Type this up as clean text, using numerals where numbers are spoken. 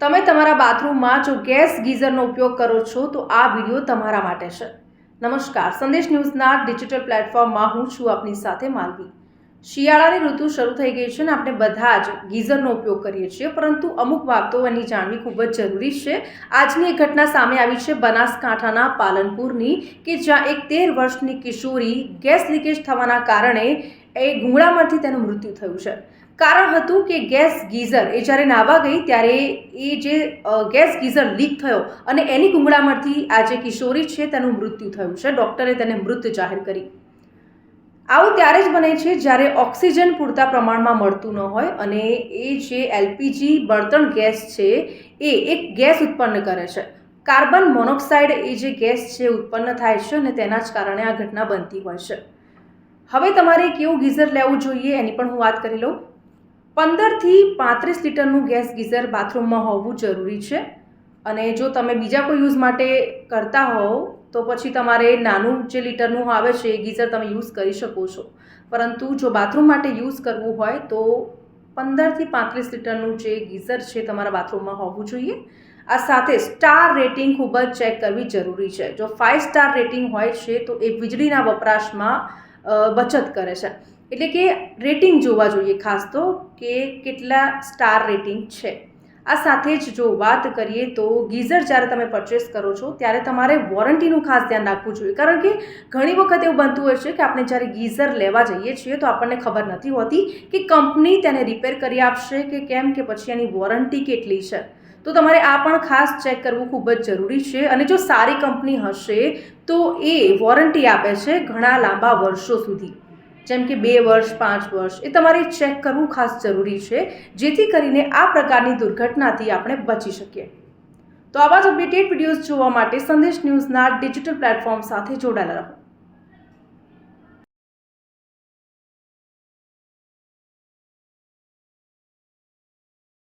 તમે તમારા બાથરૂમમાં જો ગેસ ગીઝરનો ઉપયોગ કરો છો તો આ વિડીયો તમારા માટે છે। નમસ્કાર, સંદેશ ન્યૂઝના ડિજિટલ પ્લેટફોર્મમાં હું છું આપની સાથે માલવી। શિયાળાની ઋતુ શરૂ થઈ ગઈ છે અને આપણે બધા જ ગીઝરનો ઉપયોગ કરીએ છીએ, પરંતુ અમુક વાતો એની જાણવી ખૂબ જ જરૂરી છે। આજની એક ઘટના સામે આવી છે બનાસકાંઠાના પાલનપુરની, કે જ્યાં એક 13 વર્ષની કિશોરી ગેસ લીકેજ થવાના કારણે ગૂંગળામણથી તેનું મૃત્યુ થયું છે। કારણ હતું કે ગેસ ગીઝર જ્યારે નાહવા ગઈ ત્યારે ગેસ ગીઝર લીક થયો અને એની ગૂંગળામણથી આ જે કિશોરી છે તેનું મૃત્યુ થયું છે। ડૉક્ટરે તેને મૃત જાહેર કરી। આવું ત્યારે જ બને છે જ્યારે ઓક્સિજન પૂરતા પ્રમાણમાં મળતું ન હોય અને એ જે એલપીજી બળતણ ગેસ છે એ એક ગેસ ઉત્પન્ન કરે છે। કાર્બન મોનોક્સાઇડ એ જે ગેસ છે ઉત્પન્ન થાય છે અને તેના જ કારણે આ ઘટના બનતી હોય છે। હવે તમારે કેવું ગીઝર લેવું જોઈએ એની પણ હું વાત કરી લઉં। 15 થી 35 લીટરનું ગેસ ગીઝર બાથરૂમમાં હોવું જરૂરી છે અને જો તમે બીજા કોઈ યુઝ માટે કરતા હોવ તો પછી તમારે નાનું જે લીટરનું આવે છે એ ગીઝર તમે યુઝ કરી શકો છો, પરંતુ જો બાથરૂમ માટે યુઝ કરવું હોય તો 15 થી 35 લીટરનું જે ગીઝર છે તમારા બાથરૂમમાં હોવું જોઈએ। આ સાથે સ્ટાર રેટિંગ ખૂબ જ ચેક કરવી જરૂરી છે। જો 5 સ્ટાર રેટિંગ હોય છે તો એ વીજળીના વપરાશમાં બચત કરે છે, એટલે કે રેટિંગ જોવા જોઈએ ખાસ તો કે કેટલા સ્ટાર રેટિંગ છે। આ સાથે જ જો વાત કરીએ તો ગીઝર જ્યારે તમે પરચેસ કરો છો ત્યારે તમારે વોરંટીનું ખાસ ધ્યાન રાખવું જોઈએ, કારણ કે ઘણી વખત એવું બનતું હોય છે કે આપણે જ્યારે ગીઝર લેવા જઈએ છીએ તો આપણને ખબર નથી હોતી કે કંપની તેને રિપેર કરી આપશે કે કેમ, કે પછી એની વોરંટી કેટલી છે। તો તમારે આ પણ ખાસ ચેક કરવું ખૂબ જ જરૂરી છે અને જો સારી કંપની હશે તો એ વોરંટી આપે છે ઘણા લાંબા વર્ષો સુધી, જેમ કે 2 વર્ષ 5 વર્ષ। એ તમારે ચેક કરવું ખાસ જરૂરી છે જેથી કરીને આ પ્રકારની દુર્ઘટનાથી આપણે બચી શકીએ। તો આવા જ અપડેટેડ વિડીયોઝ જોવા માટે સંદેશ ન્યૂઝના ડિજિટલ પ્લેટફોર્મ સાથે જોડાયેલા રહો।